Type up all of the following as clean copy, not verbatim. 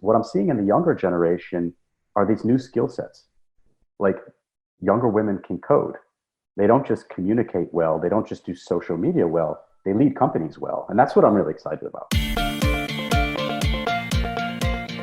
what I'm seeing in the younger generation are these new skill sets. Like younger women can code. They don't just communicate well. They don't just do social media well. They lead companies well. And that's what I'm really excited about.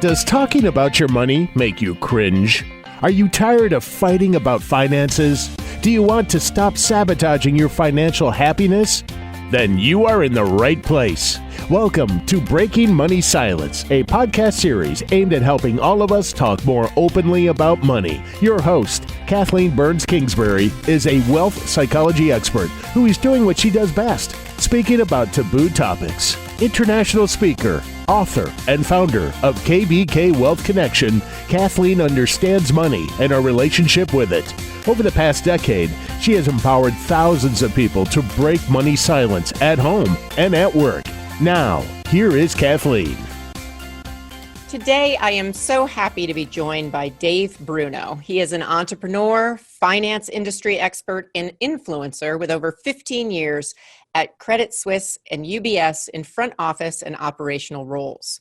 Does talking about your money make you cringe? Are you tired of fighting about finances? Do you want to stop sabotaging your financial happiness? Then you are in the right place. Welcome to Breaking Money Silence, a podcast series aimed at helping all of us talk more openly about money. Your host, Kathleen Kingsbury, is a wealth psychology expert who is doing what she does best, speaking about taboo topics. International speaker, author, and founder of KBK Wealth Connection, Kathleen understands money and our relationship with it. Over the past decade, she has empowered thousands of people to break money silence at home and at work. Now, here is Kathleen. Today, I am so happy to be joined by Dave Bruno. He is an entrepreneur, finance industry expert, and influencer with over 15 years at Credit Suisse and UBS in front office and operational roles.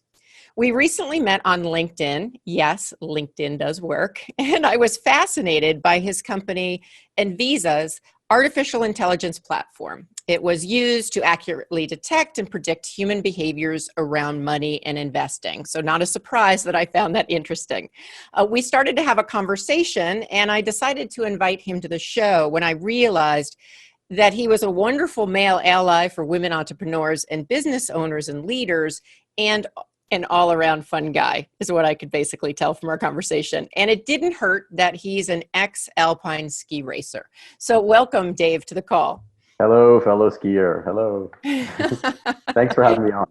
We recently met on LinkedIn. Yes, LinkedIn does work. And I was fascinated by his company Envisa's artificial intelligence platform. It was used to accurately detect and predict human behaviors around money and investing. So not a surprise that I found that interesting. We started to have a conversation, and I decided to invite him to the show when I realized that he was a wonderful male ally for women entrepreneurs and business owners and leaders, and an all-around fun guy is what I could basically tell from our conversation. And it didn't hurt that he's an ex-alpine ski racer. So welcome, Dave, to the call. Hello, fellow skier. Hello. Thanks for having me on.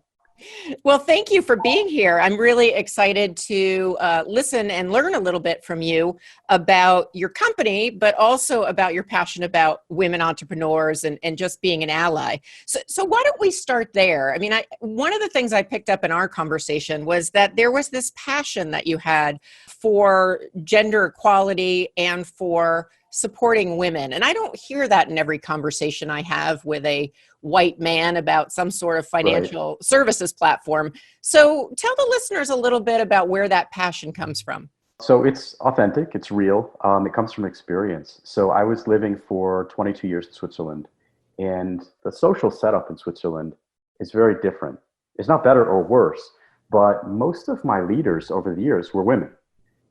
Well, thank you for being here. I'm really excited to listen and learn a little bit from you about your company, but also about your passion about women entrepreneurs and just being an ally. So why don't we start there? I mean, one of the things I picked up in our conversation was that there was this passion that you had for gender equality and for supporting women. And I don't hear that in every conversation I have with a white man about some sort of financial services platform. So tell the listeners a little bit about where that passion comes from. So it's authentic, it's real. It comes from experience. So I was living for 22 years in Switzerland, and the social setup in Switzerland is very different. It's not better or worse, but most of my leaders over the years were women.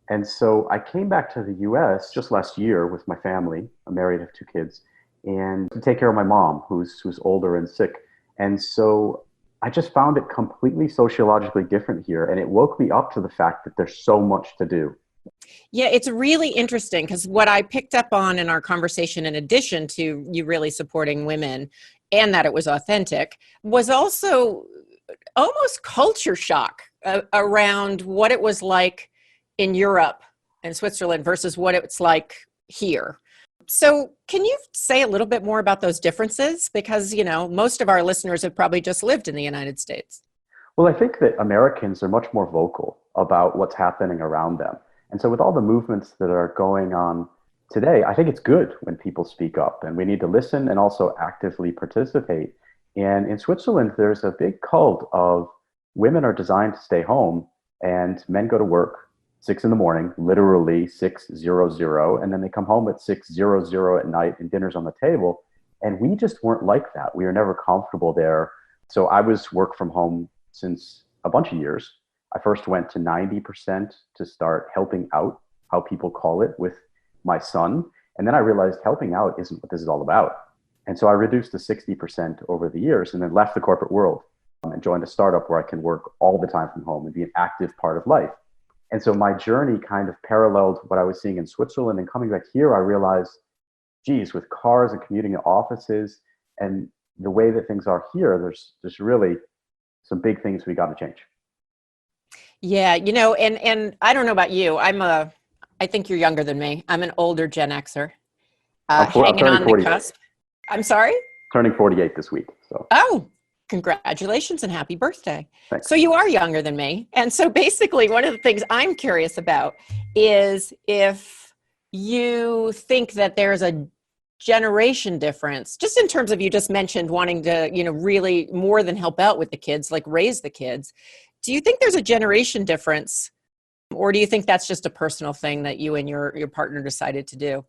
And so I came back to the US just last year with my family. I'm married, I have 2 kids, and to take care of my mom, who's older and sick. And so I just found it completely sociologically different here. And it woke me up to the fact that there's so much to do. Yeah, it's really interesting because what I picked up on in our conversation, in addition to you really supporting women and that it was authentic, was also almost culture shock around what it was like in Europe and Switzerland versus what it's like here. So can you say a little bit more about those differences? Because, you know, most of our listeners have probably just lived in the United States. Well, I think that Americans are much more vocal about what's happening around them. And so with all the movements that are going on today, I think it's good when people speak up, and we need to listen and also actively participate. And in Switzerland, there's a big cult of women are designed to stay home and men go to work 6 a.m, literally 6:00, and then they come home at 6:00 at night and dinner's on the table. And we just weren't like that. We were never comfortable there. So I was work from home since a bunch of years. I first went to 90% to start helping out, how people call it, with my son. And then I realized helping out isn't what this is all about. And so I reduced to 60% over the years and then left the corporate world and joined a startup where I can work all the time from home and be an active part of life. And so my journey kind of paralleled what I was seeing in Switzerland, and coming back here, I realized, geez, with cars and commuting to offices and the way that things are here, there's really some big things we got to change. Yeah, you know, and I don't know about you. I think you're younger than me. I'm an older Gen Xer, hanging on the cusp. I'm sorry? Turning 48 this week. So. Oh, congratulations and happy birthday. Thanks. So you are younger than me. And so basically one of the things I'm curious about is if you think that there's a generation difference, just in terms of, you just mentioned wanting to, you know, really more than help out with the kids, like raise the kids. Do you think there's a generation difference, or do you think that's just a personal thing that you and your partner decided to do?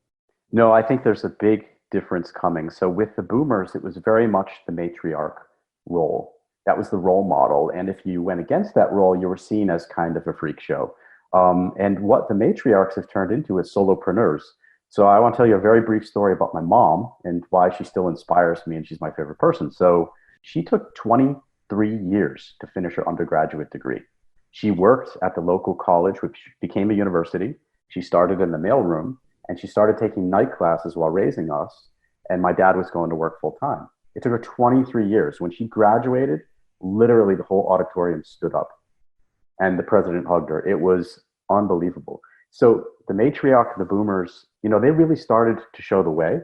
No, I think there's a big difference coming. So with the boomers, it was very much the matriarch role. That was the role model. And if you went against that role, you were seen as kind of a freak show. And what the matriarchs have turned into is solopreneurs. So I want to tell you a very brief story about my mom and why she still inspires me, and she's my favorite person. So she took 23 years to finish her undergraduate degree. She worked at the local college, which became a university. She started in the mailroom, and she started taking night classes while raising us. And my dad was going to work full time. It took her 23 years. When she graduated, literally the whole auditorium stood up and the president hugged her. It was unbelievable. So the matriarch, the boomers, they really started to show the way.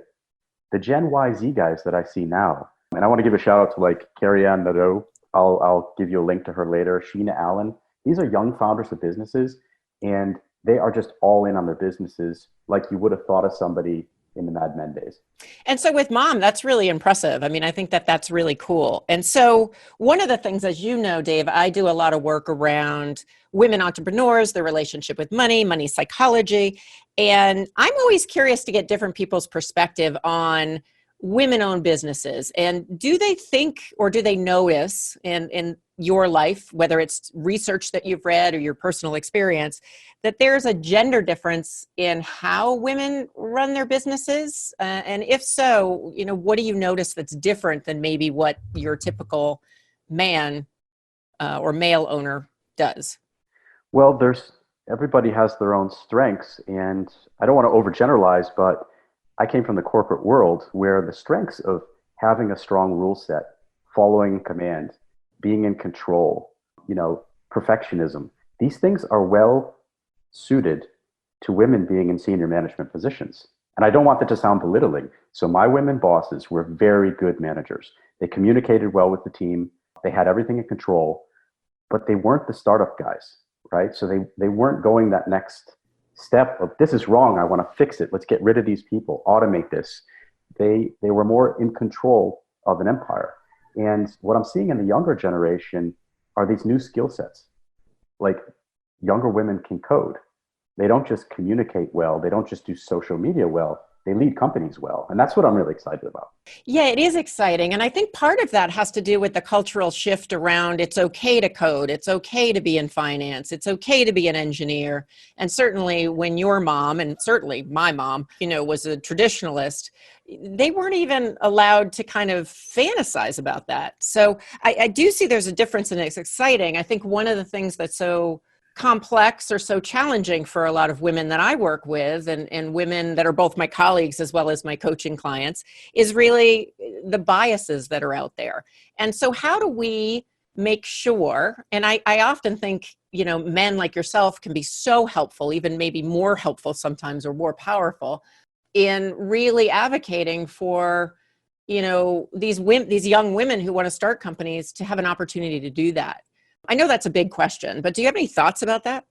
The Gen Y Z guys that I see now, and I want to give a shout out to like Carrie Ann Nadeau. I'll give you a link to her later. Sheena Allen. These are young founders of businesses, and they are just all in on their businesses like you would have thought of somebody in the Mad Men days. And so with mom, that's really impressive. I mean, I think that that's really cool. And so one of the things, as you know, Dave, I do a lot of work around women entrepreneurs, their relationship with money, money psychology. And I'm always curious to get different people's perspective on women-owned businesses. And do they think, or do they notice in your life, whether it's research that you've read or your personal experience, that there's a gender difference in how women run their businesses? And if so, what do you notice that's different than maybe what your typical man or male owner does? Well, everybody has their own strengths, and I don't want to overgeneralize, but I came from the corporate world where the strengths of having a strong rule set, following command, being in control, perfectionism, these things are well suited to women being in senior management positions. And I don't want that to sound belittling. So my women bosses were very good managers. They communicated well with the team. They had everything in control, but they weren't the startup guys, right? So they weren't going that next step of, this is wrong, I want to fix it, let's get rid of these people, automate this. They were more in control of an empire. And what I'm seeing in the younger generation are these new skill sets. Like, younger women can code. They don't just communicate well, they don't just do social media well, they lead companies well. And that's what I'm really excited about. Yeah, it is exciting. And I think part of that has to do with the cultural shift around it's okay to code, it's okay to be in finance, it's okay to be an engineer. And certainly when your mom, and certainly my mom, was a traditionalist, they weren't even allowed to kind of fantasize about that. So I do see there's a difference, and it's exciting. I think one of the things that's so complex or so challenging for a lot of women that I work with, and women that are both my colleagues as well as my coaching clients, is really the biases that are out there. And so how do we make sure, and I often think, men like yourself can be so helpful, even maybe more helpful sometimes, or more powerful in really advocating for, these young women who want to start companies to have an opportunity to do that. I know that's a big question, but do you have any thoughts about that?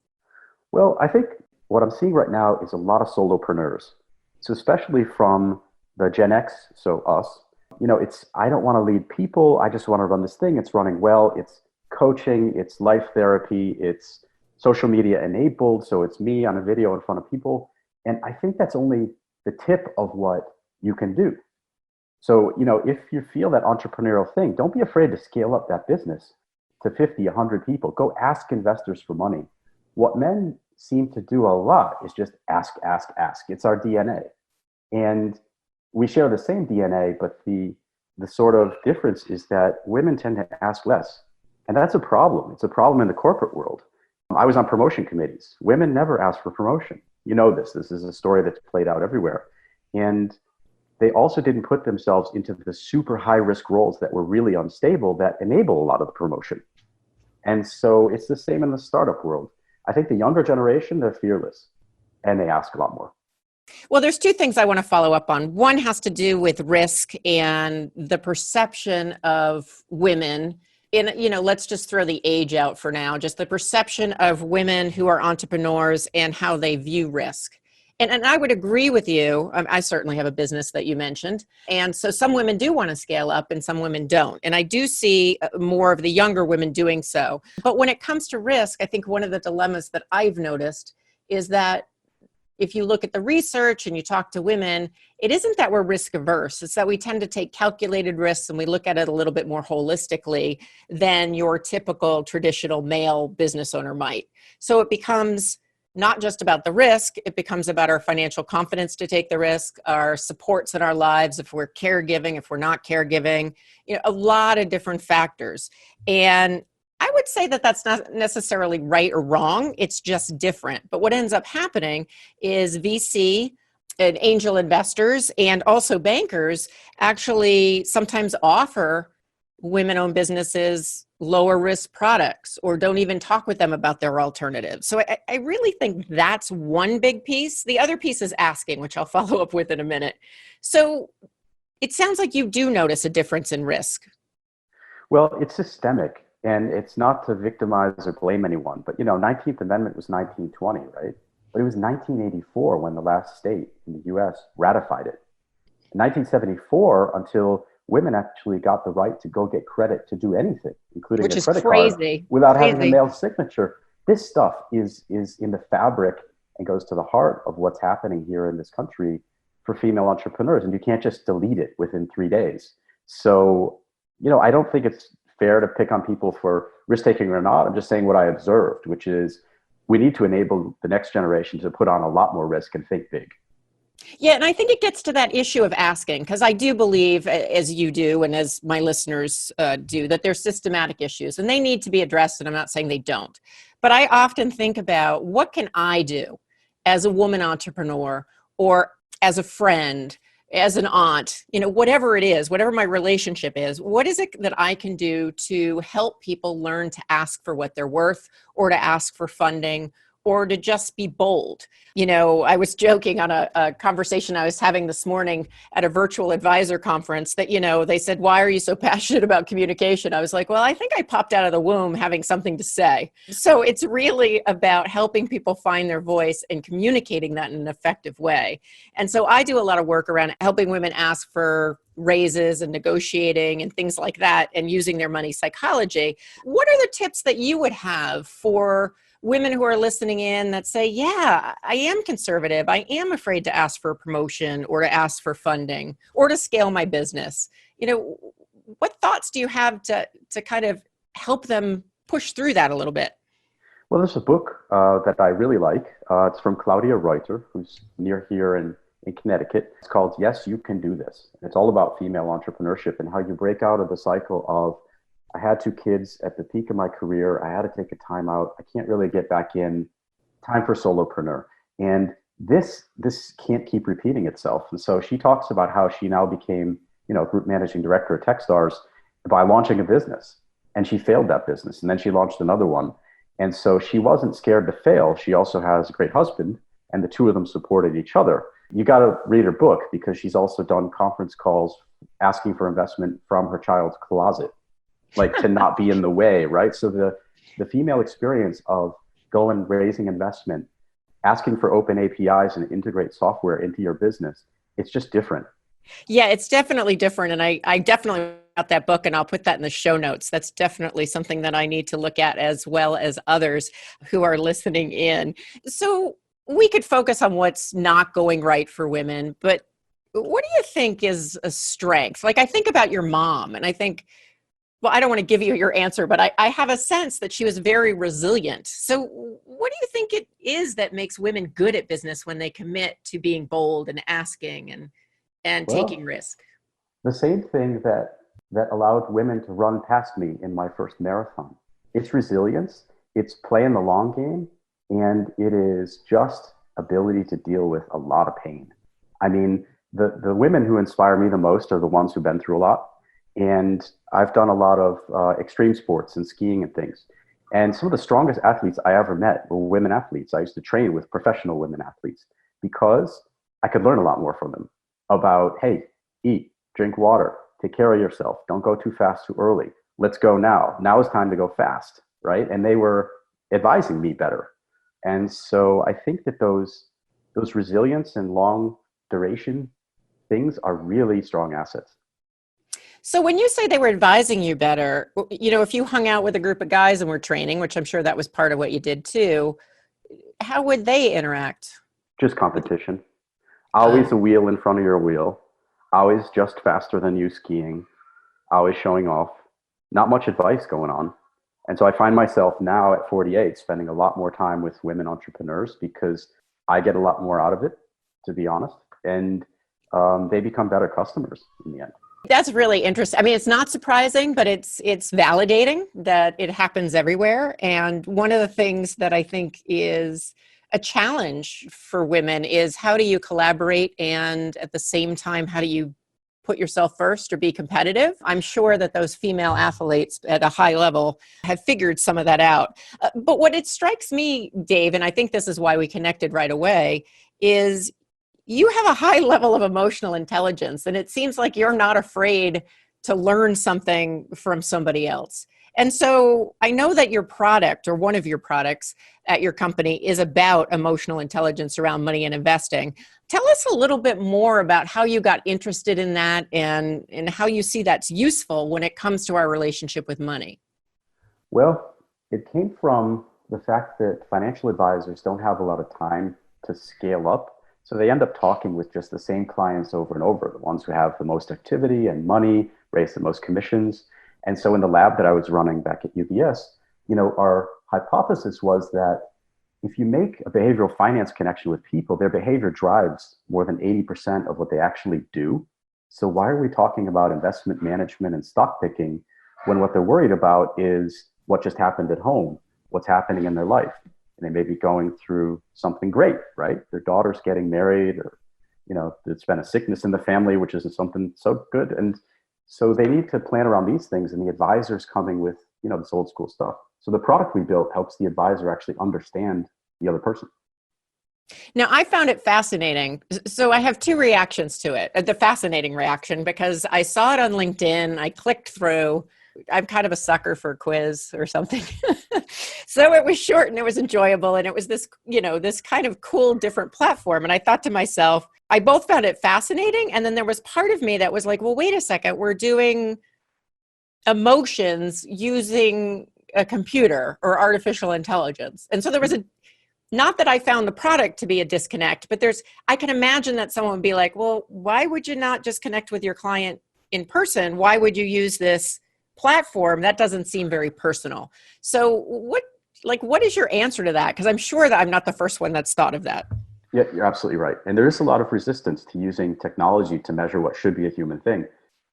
Well, I think what I'm seeing right now is a lot of solopreneurs. So especially from the Gen X, so us, I don't want to lead people. I just want to run this thing. It's running well. It's coaching. It's life therapy. It's social media enabled. So it's me on a video in front of people. And I think that's only the tip of what you can do. So, if you feel that entrepreneurial thing, don't be afraid to scale up that business to 50, 100 people. Go ask investors for money. What men seem to do a lot is just ask, ask, ask. It's our DNA. And we share the same DNA, but the sort of difference is that women tend to ask less. And that's a problem. It's a problem in the corporate world. I was on promotion committees. Women never ask for promotion. This is a story that's played out everywhere. And they also didn't put themselves into the super high risk roles that were really unstable that enable a lot of the promotion. And so it's the same in the startup world. I think the younger generation, they're fearless and they ask a lot more. Well, there's two things I want to follow up on. One has to do with risk and the perception of women in, let's just throw the age out for now, just the perception of women who are entrepreneurs and how they view risk. And I would agree with you. I certainly have a business that you mentioned. And so some women do want to scale up and some women don't. And I do see more of the younger women doing so. But when it comes to risk, I think one of the dilemmas that I've noticed is that if you look at the research and you talk to women, it isn't that we're risk averse. It's that we tend to take calculated risks and we look at it a little bit more holistically than your typical traditional male business owner might. So it becomes not just about the risk, it becomes about our financial confidence to take the risk, our supports in our lives, if we're caregiving, if we're not caregiving, a lot of different factors. And I would say that that's not necessarily right or wrong. It's just different. But what ends up happening is VC and angel investors and also bankers actually sometimes offer women-owned businesses lower risk products or don't even talk with them about their alternatives. So I really think that's one big piece. The other piece is asking, which I'll follow up with in a minute. So it sounds like you do notice a difference in risk. Well, it's systemic. And it's not to victimize or blame anyone, but 19th Amendment was 1920, right? But it was 1984 when the last state in the US ratified it. In 1974, until women actually got the right to go get credit to do anything, including a credit card, without having a male signature. This stuff is in the fabric and goes to the heart of what's happening here in this country for female entrepreneurs. And you can't just delete it within 3 days. So, I don't think it's fair to pick on people for risk-taking or not. I'm just saying what I observed, which is we need to enable the next generation to put on a lot more risk and think big. Yeah, and I think it gets to that issue of asking, because I do believe, as you do and as my listeners do, that there's systematic issues and they need to be addressed, and I'm not saying they don't. But I often think about what can I do as a woman entrepreneur or as a friend, as an aunt, whatever it is, whatever my relationship is, what is it that I can do to help people learn to ask for what they're worth or to ask for funding or to just be bold? I was joking on a conversation I was having this morning at a virtual advisor conference that, they said, why are you so passionate about communication? I was like, well, I think I popped out of the womb having something to say. So it's really about helping people find their voice and communicating that in an effective way. And so I do a lot of work around helping women ask for raises and negotiating and things like that and using their money psychology. What are the tips that you would have for women who are listening in that say, yeah, I am conservative. I am afraid to ask for a promotion or to ask for funding or to scale my business. What thoughts do you have to kind of help them push through that a little bit? Well, there's a book that I really like. It's from Claudia Reuter, who's near here in Connecticut. It's called Yes, You Can Do This. It's all about female entrepreneurship and how you break out of the cycle of I had 2 kids at the peak of my career. I had to take a time out. I can't really get back in. Time for solopreneur. And this can't keep repeating itself. And so she talks about how she now became, group managing director at Techstars by launching a business. And she failed that business. And then she launched another one. And so she wasn't scared to fail. She also has a great husband, and the two of them supported each other. You got to read her book because she's also done conference calls asking for investment from her child's closet, like to not be in the way, right? So the female experience of going raising investment, asking for open APIs and integrate software into your business, it's just different. Yeah, it's definitely different. And I definitely got that book and I'll put that in the show notes. That's definitely something that I need to look at as well as others who are listening in. So we could focus on what's not going right for women, but what do you think is a strength? Like I think about your mom and I think, well, I don't want to give you your answer, but I have a sense that she was very resilient. So what do you think it is that makes women good at business when they commit to being bold and asking and taking risk? The same thing that allowed women to run past me in my first marathon. It's resilience, it's playing the long game, and it is just ability to deal with a lot of pain. I mean, the women who inspire me the most are the ones who've been through a lot. And I've done a lot of extreme sports and skiing and things. And some of the strongest athletes I ever met were women athletes. I used to train with professional women athletes because I could learn a lot more from them about, hey, eat, drink water, take care of yourself. Don't go too fast too early. Let's go now. Now is time to go fast, right? And they were advising me better. And so I think that those those resilience and long duration things are really strong assets. So when you say they were advising you better, if you hung out with a group of guys and were training, which I'm sure that was part of what you did too, how would they interact? Just competition. Always a wheel in front of your wheel. Always just faster than you skiing. Always showing off. Not much advice going on. And so I find myself now at 48 spending a lot more time with women entrepreneurs because I get a lot more out of it, to be honest. And they become better customers in the end. That's really interesting. I mean, it's not surprising, but it's validating that it happens everywhere. And one of the things that I think is a challenge for women is how do you collaborate, and at the same time, how do you put yourself first or be competitive? I'm sure that those female athletes at a high level have figured some of that out. But what it strikes me, Dave, and I think this is why we connected right away, is you have a high level of emotional intelligence, and it seems like you're not afraid to learn something from somebody else. And so I know that your product, or one of your products at your company, is about emotional intelligence around money and investing. Tell us a little bit more about how you got interested in that and how you see that's useful when it comes to our relationship with money. Well, it came from the fact that financial advisors don't have a lot of time to scale up. So they end up talking with just the same clients over and over, the ones who have the most activity and money, raise the most commissions. And so in the lab that I was running back at UBS, our hypothesis was that if you make a behavioral finance connection with people, their behavior drives more than 80% of what they actually do. So why are we talking about investment management and stock picking when what they're worried about is what just happened at home, what's happening in their life? And they may be going through something great, right? Their daughter's getting married, or, there's been a sickness in the family, which isn't something so good. And so they need to plan around these things, and the advisor's coming with, this old school stuff. So the product we built helps the advisor actually understand the other person. Now, I found it fascinating. So I have two reactions to it. The fascinating reaction, because I saw it on LinkedIn, I clicked through. I'm kind of a sucker for a quiz or something. So it was short and it was enjoyable. And it was this, this kind of cool, different platform. And I thought to myself, I both found it fascinating. And then there was part of me that was like, well, wait a second, we're doing emotions using a computer or artificial intelligence. And so there was not that I found the product to be a disconnect, but I can imagine that someone would be like, well, why would you not just connect with your client in person? Why would you use this platform? That doesn't seem very personal. So what is your answer to that? Because I'm sure that I'm not the first one that's thought of that. Yeah, you're absolutely right. And there is a lot of resistance to using technology to measure what should be a human thing.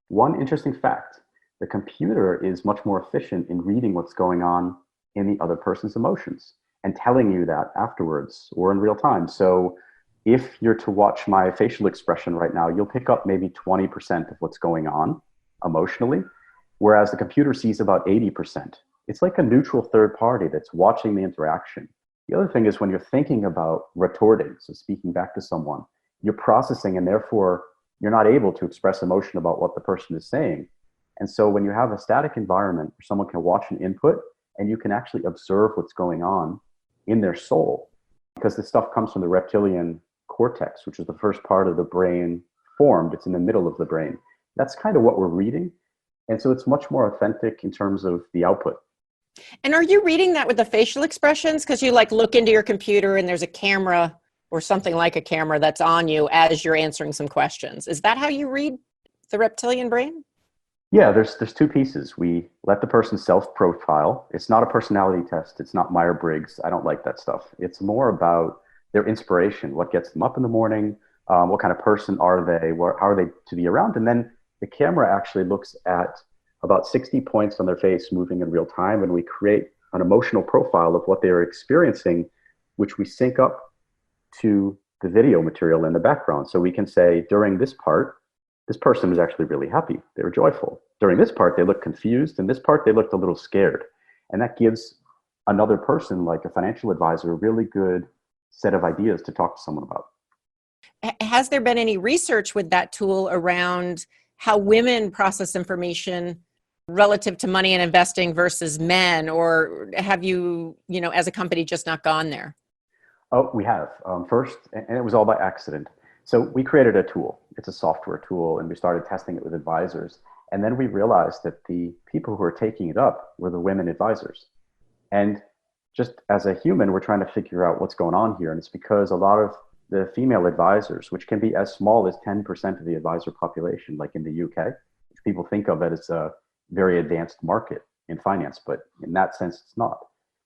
One interesting fact, the computer is much more efficient in reading what's going on in the other person's emotions and telling you that afterwards or in real time. So if you're to watch my facial expression right now, you'll pick up maybe 20% of what's going on emotionally, whereas the computer sees about 80%. It's like a neutral third party that's watching the interaction. The other thing is when you're thinking about retorting, so speaking back to someone, you're processing, and therefore you're not able to express emotion about what the person is saying. And so when you have a static environment where someone can watch an input and you can actually observe what's going on in their soul, because this stuff comes from the reptilian cortex, which is the first part of the brain formed. It's in the middle of the brain. That's kind of what we're reading. And so it's much more authentic in terms of the output. And are you reading that with the facial expressions? Because you look into your computer and there's a camera or something like a camera that's on you as you're answering some questions. Is that how you read the reptilian brain? Yeah, there's two pieces. We let the person self-profile. It's not a personality test. It's not Myers-Briggs. I don't like that stuff. It's more about their inspiration, what gets them up in the morning, what kind of person are they, how are they to be around, and then the camera actually looks at about 60 points on their face moving in real time, and we create an emotional profile of what they're experiencing, which we sync up to the video material in the background. So we can say, during this part, this person was actually really happy. They were joyful. During this part, they looked confused. And this part, they looked a little scared. And that gives another person, like a financial advisor, a really good set of ideas to talk to someone about. Has there been any research with that tool around how women process information relative to money and investing versus men? Or have you, as a company, just not gone there? Oh, we have. First, and it was all by accident. So we created a tool. It's a software tool, and we started testing it with advisors. And then we realized that the people who were taking it up were the women advisors. And just as a human, we're trying to figure out what's going on here. And it's because a lot of the female advisors, which can be as small as 10% of the advisor population, like in the UK, which people think of it as a very advanced market in finance, but in that sense, it's not.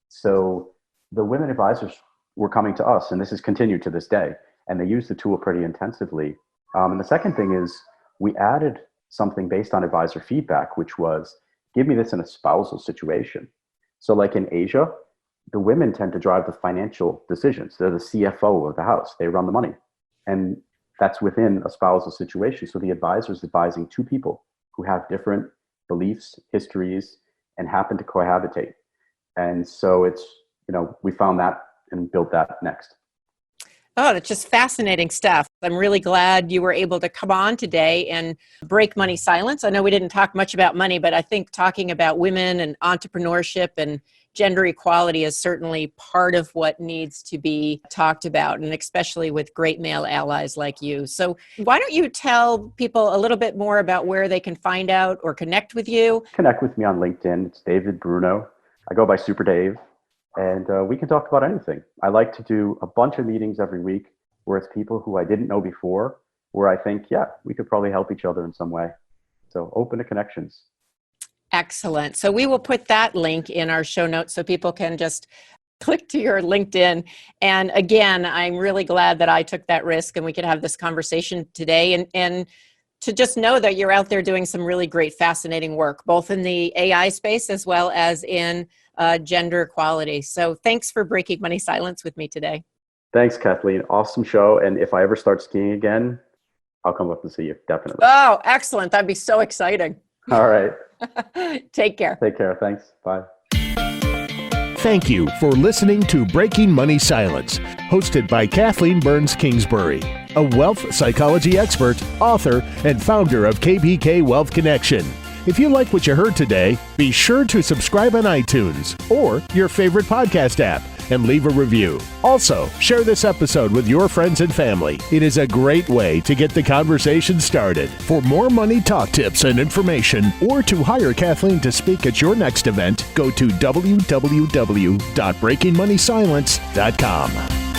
So the women advisors were coming to us, and this has continued to this day, and they use the tool pretty intensively. And the second thing is we added something based on advisor feedback, which was, give me this in a spousal situation. So like in Asia, the women tend to drive the financial decisions. They're the CFO of the house. They run the money. And that's within a spousal situation. So the advisor is advising two people who have different beliefs, histories, and happen to cohabitate. And so it's, we found that and built that next. Oh, that's just fascinating stuff. I'm really glad you were able to come on today and break money silence. I know we didn't talk much about money, but I think talking about women and entrepreneurship and gender equality is certainly part of what needs to be talked about, and especially with great male allies like you. So why don't you tell people a little bit more about where they can find out or connect with you? Connect with me on LinkedIn. It's David Bruno. I go by Super Dave. And we can talk about anything. I like to do a bunch of meetings every week where it's people who I didn't know before, where I think, yeah, we could probably help each other in some way. So open to connections. Excellent. So we will put that link in our show notes so people can just click to your LinkedIn. And again, I'm really glad that I took that risk and we could have this conversation today. And to just know that you're out there doing some really great, fascinating work, both in the AI space as well as in gender equality. So thanks for breaking money silence with me today. Thanks, Kathleen. Awesome show. And if I ever start skiing again, I'll come up and see you. Definitely. Oh, excellent. That'd be so exciting. All right. Take care. Take care. Thanks. Bye. Thank you for listening to Breaking Money Silence, hosted by Kathleen Burns Kingsbury, a wealth psychology expert, author, and founder of KBK Wealth Connection. If you like what you heard today, be sure to subscribe on iTunes or your favorite podcast app and leave a review. Also, share this episode with your friends and family. It is a great way to get the conversation started. For more money talk tips and information, or to hire Kathleen to speak at your next event, go to www.breakingmoneysilence.com.